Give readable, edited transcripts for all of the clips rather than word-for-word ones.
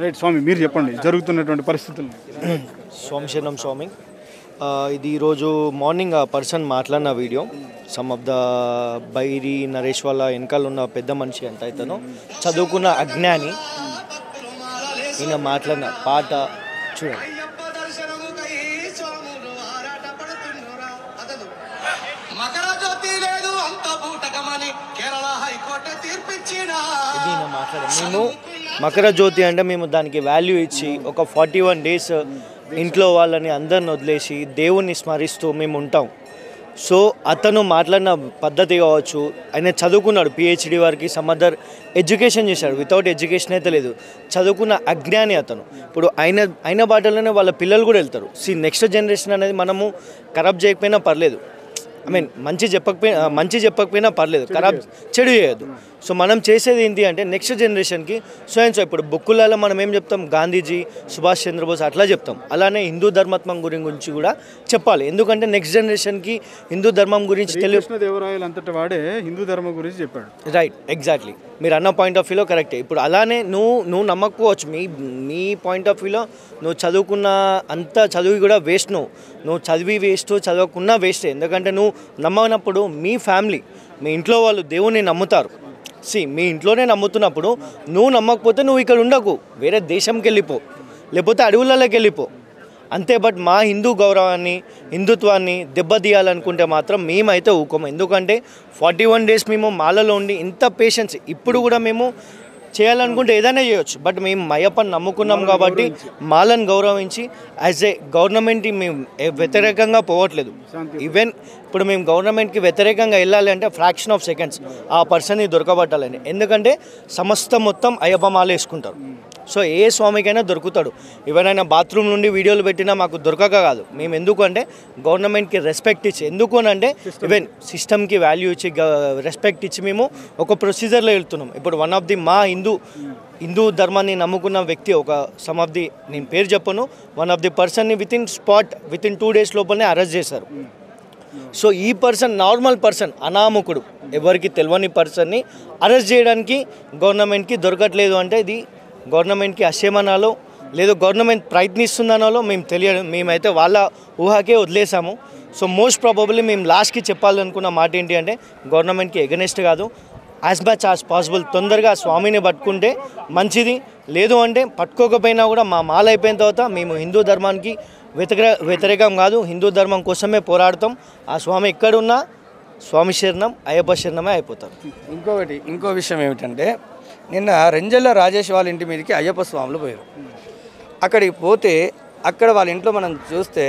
Right స్వామి, మీరు చెప్పండి జరుగుతున్నటువంటి పరిస్థితులు. సోమశరణం స్వామి, ఇది ఈరోజు మార్నింగ్ ఆ పర్సన్ మాట్లాడిన video. Some of the Bairi Naresh వాళ్ళ వెనకాల ఉన్న పెద్ద మనిషి అంట, ఇతను చదువుకున్న అజ్ఞాని. ఈయన మాట్లాడిన పాట చూడండి. ఇది ఈయన మాట్లాడారు. మేము మకర జ్యోతి అంటే మేము దానికి వాల్యూ ఇచ్చి ఒక 41 days ఇంట్లో వాళ్ళని అందరిని వదిలేసి దేవుణ్ణి స్మరిస్తూ మేము ఉంటాం. సో అతను మాట్లాడిన పద్ధతి కావచ్చు, ఆయన చదువుకున్నాడు, PhD వరకు సమ్ ఎడ్యుకేషన్ చేశాడు. వితౌట్ ఎడ్యుకేషన్ అయితే లేదు, చదువుకున్న అజ్ఞాని అతను. ఇప్పుడు ఆయన బాటలోనే వాళ్ళ పిల్లలు కూడా వెళ్తారు. నెక్స్ట్ జనరేషన్ అనేది మనము కరప్ట్ చేయకపోయినా పర్లేదు, మంచి చెప్పకపోయినా పర్లేదు, చెడు చేయొద్దు. సో మనం చేసేది ఏంటి అంటే నెక్స్ట్ జనరేషన్కి సో ఇప్పుడు బుక్కులలో మనం ఏం చెప్తాం, గాంధీజీ, సుభాష్ చంద్రబోస్ అట్లా చెప్తాం. అలానే హిందూ ధర్మత్వం గురించి కూడా చెప్పాలి. ఎందుకంటే నెక్స్ట్ జనరేషన్కి హిందూ ధర్మం గురించి దేవరాయలు అంతటి వాడే హిందూ ధర్మం గురించి చెప్పాడు. Right, exactly. మీరు అన్న పాయింట్ ఆఫ్ వ్యూలో కరెక్టే. ఇప్పుడు అలానే నువ్వు నమ్మకపోవచ్చు, మీ పాయింట్ ఆఫ్ వ్యూలో నువ్వు చదువుకున్న అంత చదువు కూడా వేస్ట్. నువ్వు చదివి వేస్ట్, చదవకున్నా వేస్టే. ఎందుకంటే నువ్వు నమ్మనప్పుడు మీ ఫ్యామిలీ, మీ ఇంట్లో వాళ్ళు దేవుణ్ణి నమ్ముతారు. మీ ఇంట్లోనే నమ్ముతున్నప్పుడు నువ్వు నమ్మకపోతే నువ్వు ఇక్కడ ఉండకు, వేరే దేశంకి వెళ్ళిపో, లేకపోతే అడవులలోకి వెళ్ళిపో అంతే. బట్ మా హిందూ గౌరవాన్ని, హిందుత్వాన్ని దెబ్బతీయాలనుకుంటే మాత్రం మేమైతే ఊకోము. ఎందుకంటే 41 days మేము మాలలో ఉండి ఇంత పేషెన్స్, ఇప్పుడు కూడా మేము చేయాలనుకుంటే ఏదైనా చేయొచ్చు. బట్ మేము అయ్యప్పని నమ్ముకున్నాం కాబట్టి మాలను గౌరవించి యాజ్ ఏ గవర్నమెంట్కి మేము వ్యతిరేకంగా పోవట్లేదు. ఈవెన్ ఇప్పుడు మేము గవర్నమెంట్కి వ్యతిరేకంగా వెళ్ళాలి అంటే ఫ్రాక్షన్ ఆఫ్ సెకండ్స్ ఆ పర్సన్ని దొరకబట్టాలని. ఎందుకంటే మొత్తం అయ్యప్ప మాల వేసుకుంటారు. సో ఏ స్వామికైనా దొరుకుతాడు. ఎవరైనా బాత్రూమ్ నుండి వీడియోలు పెట్టినా మాకు దొరకక కాదు. మేము ఎందుకు అంటే గవర్నమెంట్కి రెస్పెక్ట్ ఇచ్చి, ఎందుకు అంటే ఈవెన్ సిస్టమ్కి వాల్యూ ఇచ్చి, రెస్పెక్ట్ ఇచ్చి మేము ఒక ప్రొసీజర్లో వెళ్తున్నాం. ఇప్పుడు వన్ ఆఫ్ ది మా హిందూ ధర్మాన్ని నమ్ముకున్న వ్యక్తి, నేను పేరు చెప్పను, వన్ ఆఫ్ ది పర్సన్ని వితిన్ 2 days లోపలనే అరెస్ట్ చేశారు. సో ఈ పర్సన్ నార్మల్ పర్సన్, అనామకుడు, ఎవరికి తెలియని పర్సన్ని అరెస్ట్ చేయడానికి గవర్నమెంట్కి దొరకట్లేదు అంటే ఇది గవర్నమెంట్కి అక్షేమనాలో లేదు గవర్నమెంట్ ప్రయత్నిస్తుందనాలో మేము తెలియదు. మేమైతే వాళ్ళ ఊహకే వదిలేసాము. సో మోస్ట్ ప్రాబబ్లీ మేము లాస్ట్కి చెప్పాలనుకున్న మాట ఏంటి అంటే గవర్నమెంట్కి ఎగనెస్ట్ కాదు, యాజ్ మచ్ యాజ్ పాసిబుల్ తొందరగా స్వామిని పట్టుకుంటే మంచిది. లేదు అంటే పట్టుకోకపోయినా కూడా మా మాల అయిపోయిన తర్వాత మేము హిందూ ధర్మానికి వ్యతిరేకం కాదు, హిందూ ధర్మం కోసమే పోరాడతాం. ఆ స్వామి ఎక్కడున్నా స్వామి శరణం, అయ్యప్ప శరణమే అయిపోతారు. ఇంకో విషయం ఏమిటంటే, నిన్న రెంజల్ల రాజేష్ వాళ్ళ ఇంటి మీదకి అయ్యప్ప స్వాములు పోయారు. అక్కడికి పోతే అక్కడ వాళ్ళ ఇంట్లో మనం చూస్తే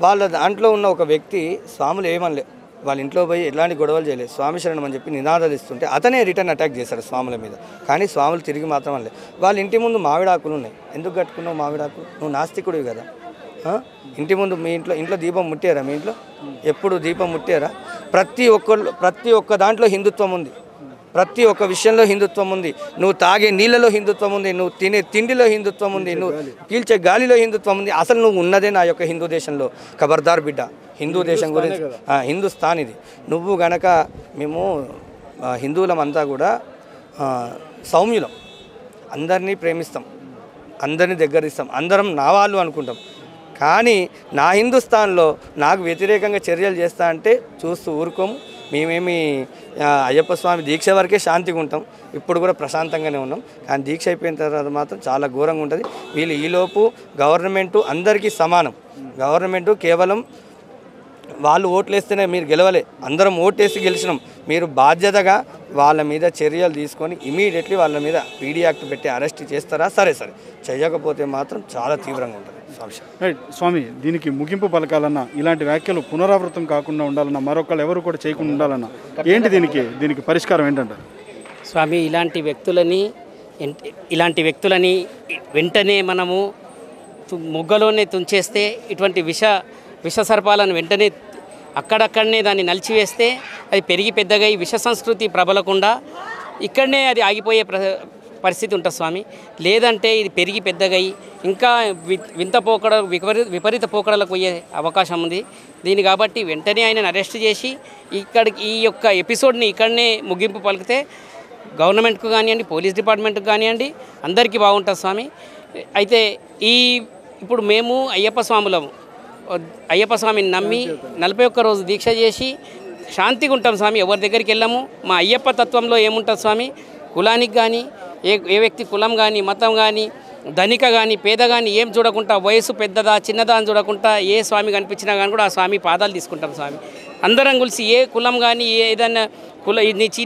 వాళ్ళ దాంట్లో ఉన్న ఒక వ్యక్తి స్వాములు ఏమనలే, వాళ్ళ ఇంట్లో పోయి ఎలాంటి గొడవలు చేయలేదు, స్వామి శరణం అని చెప్పి నినాదాలు ఇస్తుంటే అతనే రిటర్న్ అటాక్ చేశాడు స్వాముల మీద. కానీ స్వాములు తిరిగి మాత్రం అనలే. వాళ్ళ ఇంటి ముందు మామిడాకులు ఉన్నాయి, ఎందుకు కట్టుకున్నావు మామిడాకులు, నువ్వు నాస్తికుడివి కదా, ఇంటి ముందు మీ ఇంట్లో దీపం ముట్టారా, మీ ఇంట్లో ఎప్పుడు దీపం ముట్టారా? ప్రతి ఒక్క దాంట్లో హిందుత్వం ఉంది, ప్రతి ఒక్క విషయంలో హిందుత్వం ఉంది. నువ్వు తాగే నీళ్ళలో హిందుత్వం ఉంది, నువ్వు తినే తిండిలో హిందుత్వం ఉంది, నువ్వు పీల్చే గాలిలో హిందుత్వం ఉంది. అసలు నువ్వు ఉన్నదే నా యొక్క హిందూ దేశంలో. ఖబర్దార్ బిడ్డ, హిందూ దేశం గురించి, హిందుస్థాన్ ఇది. నువ్వు గనక, మేము హిందువులమంతా కూడా సౌమ్యులం, అందరినీ ప్రేమిస్తాం, అందరినీ దగ్గరిస్తాం, అందరం నా వాళ్ళు అనుకుంటాం. కానీ నా హిందుస్థాన్లో నాకు వ్యతిరేకంగా చర్యలు చేస్తా అంటే చూస్తూ ఊరుకోము. మేమేమి అయ్యప్ప స్వామి దీక్ష వరకే శాంతిగా ఉంటాం, ఇప్పుడు కూడా ప్రశాంతంగానే ఉన్నాం. కానీ దీక్ష అయిపోయిన తర్వాత మాత్రం చాలా ఘోరంగా ఉంటుంది. వీళ్ళు ఈలోపు గవర్నమెంటు అందరికీ సమానం, గవర్నమెంటు కేవలం వాళ్ళు ఓట్లేస్తేనే మీరు గెలవలే, అందరం ఓటేసి గెలిచినాం. మీరు బాధ్యతగా వాళ్ళ మీద చర్యలు తీసుకొని ఇమీడియట్లీ వాళ్ళ మీద పీడీ యాక్ట్ పెట్టి అరెస్ట్ చేస్తారా? సరే చేయకపోతే మాత్రం చాలా తీవ్రంగా ఉంటుంది. రైట్ స్వామి, దీనికి ముగింపు పలకాలన్నా, ఇలాంటి వ్యాఖ్యలు పునరావృతం కాకుండా ఉండాలన్నా, మరొకళ్ళు ఎవరు కూడా చేయకుండా ఉండాలన్నా ఏంటి దీనికి పరిష్కారం ఏంటంటారు? స్వామి, ఇలాంటి వ్యక్తులని వెంటనే మనము మొగ్గలోనే తుంచేస్తే, ఇటువంటి విష సర్పాలను వెంటనే అక్కడక్కడనే దాన్ని నలిచివేస్తే అది పెరిగి పెద్దగా ఈ విష సంస్కృతి ప్రబలకుండా ఇక్కడనే అది ఆగిపోయే పరిస్థితి ఉంటుంది స్వామి. లేదంటే ఇది పెరిగి పెద్దగా ఇంకా విపరీత పోకడలకు పోయే అవకాశం ఉంది దీని. కాబట్టి వెంటనే ఆయనను అరెస్ట్ చేసి ఈ యొక్క ఎపిసోడ్ని ఇక్కడనే ముగింపు పలికితే గవర్నమెంట్కు కానివ్వండి, పోలీస్ డిపార్ట్మెంట్కి కానివ్వండి, అందరికీ బాగుంటుంది స్వామి. అయితే ఇప్పుడు మేము అయ్యప్ప స్వామిని నమ్మి 41 రోజు దీక్ష చేసి శాంతిగా ఉంటాం స్వామి. ఎవరి దగ్గరికి వెళ్ళాము. మా అయ్యప్ప తత్వంలో ఏముంటుంది స్వామి, కులానికి కానీ ఏ వ్యక్తి కులం కానీ మతం కానీ ధనిక కానీ పేద కానీ ఏం చూడకుండా, వయసు పెద్దదా చిన్నదా అని చూడకుండా ఏ స్వామి కనిపించినా కానీ కూడా ఆ స్వామి పాదాలు తీసుకుంటాం స్వామి. అందరం కలిసి ఏ కులం కానీ ఏదైనా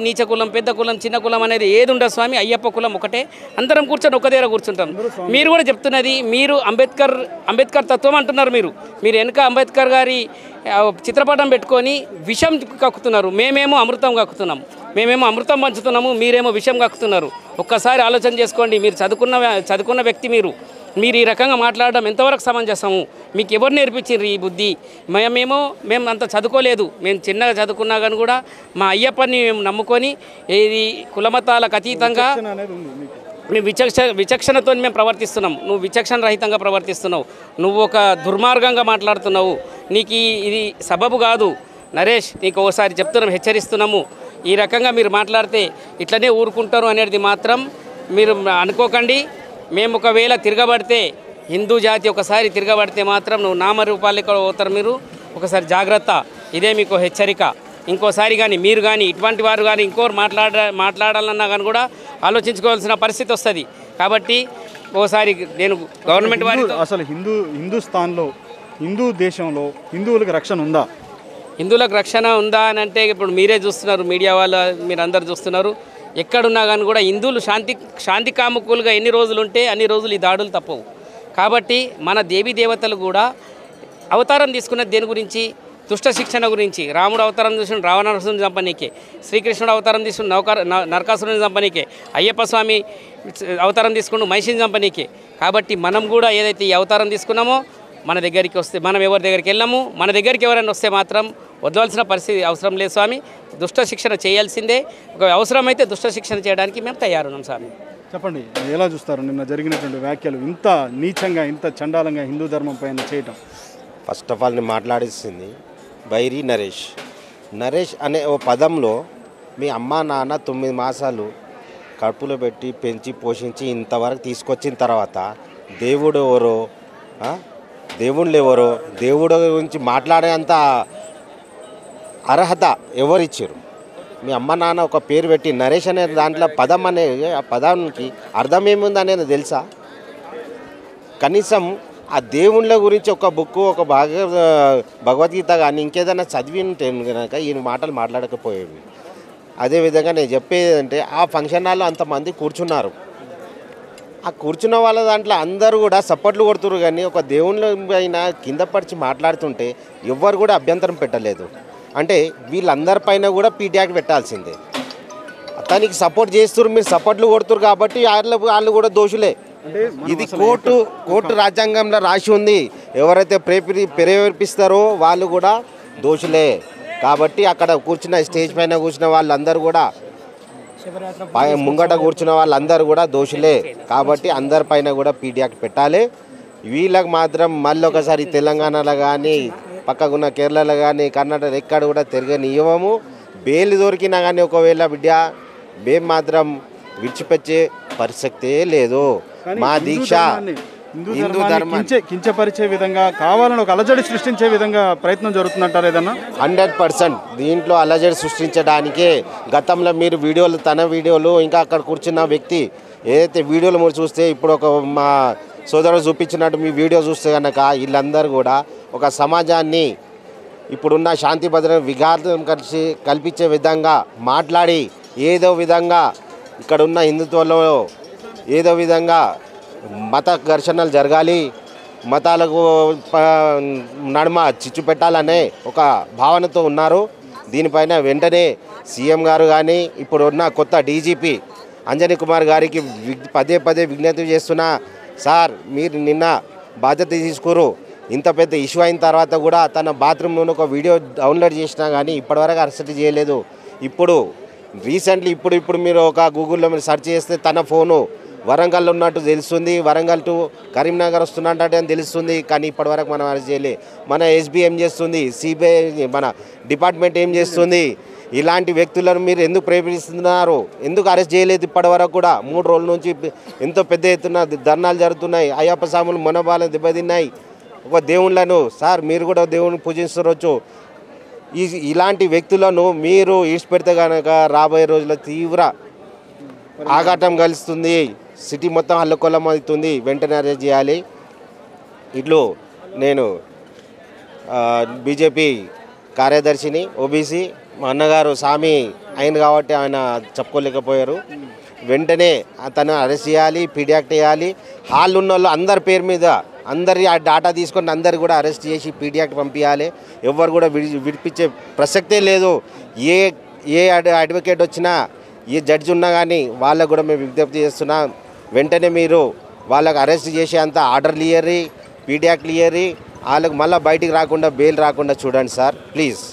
నీచ కులం పెద్ద కులం చిన్న కులం అనేది ఏది ఉండదు స్వామి. అయ్యప్ప కులం ఒకటే. అందరం కూర్చొని ఒక దగ్గర కూర్చుంటాం. మీరు కూడా చెప్తున్నది, మీరు అంబేద్కర్ తత్వం అంటున్నారు. మీరు వెనుక అంబేద్కర్ గారి చిత్రపటం పెట్టుకొని విషం కక్కుతున్నారు. మేమేమో అమృతం కక్కుతున్నాం. మేమేమో అమృతం పంచుతున్నాము, మీరేమో విషం కక్కుతున్నారు. ఒక్కసారి ఆలోచన చేసుకోండి. మీరు చదువుకున్న వ్యక్తి మీరు ఈ రకంగా మాట్లాడడం ఎంతవరకు సమంజసము? మీకు ఎవరు నేర్పించారు ఈ బుద్ధి? మేము అంత చదువుకోలేదు. మేము చిన్నగా చదువుకున్నా కానీ కూడా మా అయ్యప్పని మేము నమ్ముకొని ఇది కులమతాలకు అతీతంగా మేము విచక్షణతో మేము ప్రవర్తిస్తున్నాం. నువ్వు విచక్షణ రహితంగా ప్రవర్తిస్తున్నావు. నువ్వు ఒక దుర్మార్గంగా మాట్లాడుతున్నావు. నీకు ఇది సబబు కాదు నరేష్. నీకు ఒకసారి చెప్తున్నాం, హెచ్చరిస్తున్నాము. ఈ రకంగా మీరు మాట్లాడితే ఇట్లనే ఊరుకుంటారు అనేది మాత్రం మీరు అనుకోకండి. మేము ఒకవేళ తిరగబడితే, హిందూ జాతి ఒకసారి తిరగబడితే మాత్రం నువ్వు నామరూపాలు అవుతారు. మీరు ఒకసారి జాగ్రత్త. ఇదే మీకు హెచ్చరిక. ఇంకోసారి కానీ మీరు కానీ ఇటువంటి వారు కానీ ఇంకోరు మాట్లాడాలన్నా కానీ కూడా ఆలోచించుకోవాల్సిన పరిస్థితి వస్తుంది. కాబట్టి ఓసారి నేను గవర్నమెంట్ వారి అసలు హిందూస్థాన్లో హిందూ దేశంలో హిందువులకు రక్షణ ఉందా? హిందువులకు రక్షణ ఉందా అని అంటే ఇప్పుడు మీరే చూస్తున్నారు, మీడియా వాళ్ళు మీరు అందరు చూస్తున్నారు. ఎక్కడున్నా కానీ కూడా హిందువులు శాంతి కాముకులుగా ఎన్ని రోజులు ఉంటే అన్ని రోజులు ఈ దాడులు తప్పవు. కాబట్టి మన దేవీ దేవతలు కూడా అవతారం తీసుకున్న దేని గురించి, దుష్ట శిక్షణ గురించి. రాముడు అవతారం తీసుకుని రావణాసురుని చంపనీకే, శ్రీకృష్ణుడు అవతారం తీసుకుని నరకాసురుని చంపనీకే, అయ్యప్ప స్వామి అవతారం తీసుకుని మహిషిని చంపనీకే. కాబట్టి మనం కూడా ఏదైతే ఈ అవతారం తీసుకున్నామో మన దగ్గరికి వస్తే, మనం ఎవరి దగ్గరికి వెళ్ళాము, మన దగ్గరికి ఎవరైనా వస్తే మాత్రం వదలవలసిన పరిస్థితి అవసరం లేదు స్వామి. దుష్ట శిక్షణ చేయాల్సిందే. ఒక అవసరమైతే దుష్ట శిక్షణ చేయడానికి మేము తయారున్నాం స్వామి. చెప్పండి, ఎలా చూస్తారు నిన్న జరిగినటువంటి వ్యాఖ్యలు? ఇంత నీచంగా, ఇంత చండాలంగా హిందూ ధర్మం పైన చేయటం. ఫస్ట్ ఆఫ్ ఆల్ నేను మాట్లాడిస్తుంది బైరి నరేష్ అనే ఓ పదంలో మీ అమ్మ నాన్న 9 మాసాలు కడుపులో పెట్టి పెంచి పోషించి ఇంతవరకు తీసుకొచ్చిన తర్వాత దేవుడు ఎవరో, దేవుళ్ళు ఎవరో, దేవుడు గురించి మాట్లాడేంత అర్హత ఎవరిచ్చారు? మీ అమ్మ నాన్న ఒక పేరు పెట్టి నరేష్ అనే దాంట్లో పదం అనే ఆ పదానికి అర్థం ఏముంది అనేది తెలుసా? కనీసం ఆ దేవుళ్ళ గురించి ఒక బుక్, ఒక భగవద్గీత కానీ ఇంకేదైనా చదివి ఉంటే కనుక ఈ మాటలు మాట్లాడకపోయేవి. అదేవిధంగా నేను చెప్పేది అంటే ఆ ఫంక్షన్ హాల్లో అంతమంది కూర్చున్నారు. ఆ కూర్చున్న వాళ్ళ దాంట్లో అందరూ కూడా సపోర్ట్లు కొడుతున్నారు. కానీ ఒక దేవుళ్ళ పైన కింద పరిచి మాట్లాడుతుంటే ఎవ్వరు కూడా అభ్యంతరం పెట్టలేదు. అంటే వీళ్ళందరిపైన కూడా పీటీఆర్ పెట్టాల్సిందే. అతనికి సపోర్ట్ చేస్తున్నారు, మీరు సపోర్ట్లు కొడుతున్నారు కాబట్టి వాళ్ళు కూడా దోషులే. ఇది కోర్టు రాజ్యాంగంలో రాసి ఉంది. ఎవరైతే ప్రేరేపిస్తారో వాళ్ళు కూడా దోషులే. కాబట్టి అక్కడ కూర్చున్న స్టేజ్ పైన కూర్చున్న వాళ్ళందరూ కూడా, ముంగట కూర్చున్న వాళ్ళందరూ కూడా దోషులే. కాబట్టి అందరిపైన కూడా పీటీఆర్ పెట్టాలి. వీళ్ళకి మాత్రం మళ్ళీ ఒకసారి తెలంగాణలో కానీ పక్కకున్న కేరళలో కానీ కర్ణాటక ఎక్కడ కూడా తిరగనివ్వము. బెయిల్ దొరికినా కానీ ఒకవేళ మేము మాత్రం విడిచిపెట్టే పరిస్థితే లేదు. మా దీక్ష హిందూ ధర్మాన్ని కించపరిచే విధంగా, కావాలని ఒక అలజడి సృష్టించే విధంగా ప్రయత్నం జరుగుతుందంటారు ఏదన్నా? 100% దీంట్లో అలజడి సృష్టించడానికే గతంలో మీరు తన వీడియోలు ఇంకా అక్కడ కూర్చున్న వ్యక్తి ఏదైతే వీడియోలు మీరు చూస్తే, ఇప్పుడు ఒక మా సోదరుడు చూపించినట్టు మీ వీడియో చూస్తే కనుక వీళ్ళందరూ కూడా ఒక సమాజాన్ని ఇప్పుడున్న శాంతి భద్రత విఘాతం కల్పించే విధంగా మాట్లాడి ఏదో విధంగా ఇక్కడ ఉన్న హిందుత్వంలో ఏదో విధంగా మత ఘర్షణలు జరగాలి, మతాలకు నడుమ చిచ్చు పెట్టాలనే ఒక భావనతో ఉన్నారు. దీనిపైన వెంటనే సీఎం గారు కానీ ఇప్పుడున్న కొత్త డీజీపీ అంజనీ కుమార్ గారికి పదే విజ్ఞప్తి చేస్తున్నా, సార్ మీరు నిన్న బాధ్యత తీసుకురు. ఇంత పెద్ద ఇష్యూ అయిన తర్వాత కూడా తన బాత్రూంలో ఒక వీడియో డౌన్లోడ్ చేసినా కానీ ఇప్పటివరకు అరెస్ట్ చేయలేదు. ఇప్పుడు రీసెంట్లీ ఇప్పుడు మీరు ఒక గూగుల్లో మీరు సెర్చ్ చేస్తే తన ఫోను వరంగల్ ఉన్నట్టు తెలుస్తుంది, వరంగల్ టు కరీంనగర్ వస్తున్నట్టు అని తెలుస్తుంది. కానీ ఇప్పటివరకు మనం అరెస్ట్ చేయలే. మన ఎస్బీ ఏం చేస్తుంది, సిబిఐ మన డిపార్ట్మెంట్ ఏం చేస్తుంది, ఇలాంటి వ్యక్తులను మీరు ఎందుకు ప్రేరేపిస్తున్నారు? ఎందుకు అరెస్ట్ చేయలేదు ఇప్పటి వరకు కూడా? 3 రోజుల నుంచి ఎంతో పెద్ద ఎత్తున ధర్నాలు జరుగుతున్నాయి. అయ్యప్ప స్వాములు మనోభావాలను దెబ్బతిన్నాయి. ఒక దేవుళ్ళను సార్ మీరు కూడా దేవుని పూజించవచ్చు. ఇలాంటి వ్యక్తులను మీరు ఈడ్చిపెడితే కనుక రాబోయే రోజుల్లో తీవ్ర ఆఘాతం కలుస్తుంది. సిటీ మొత్తం అల్లకొల్లం అవుతుంది. వెంటనే అరెస్ట్ చేయాలి. ఇట్లు నేను బీజేపీ కార్యదర్శిని ఓబీసీ. మా అన్నగారు స్వామి ఆయన కాబట్టి ఆయన చెప్పుకోలేకపోయారు. వెంటనే అతను అరెస్ట్ చేయాలి, పీడియాక్ట్ చేయాలి. హాల్ ఉన్న వాళ్ళు అందరి పేరు మీద అందరి ఆ డాటా తీసుకొని అందరు కూడా అరెస్ట్ చేసి పీడియాక్ట్ పంపించాలి. ఎవరు కూడా విడిపించే ప్రసక్తే లేదు. ఏ అడ్వకేట్ వచ్చినా ఏ జడ్జి ఉన్నా కానీ వాళ్ళకు కూడా మేము విజ్ఞప్తి చేస్తున్నాం. వెంటనే మీరు వాళ్ళకు అరెస్ట్ చేసే అంత ఆర్డర్లు ఇయ్యరి, పీడియాక్ట్లు ఇయ్యరి. వాళ్ళకు మళ్ళీ బయటికి రాకుండా బెయిల్ రాకుండా చూడండి సార్ ప్లీజ్.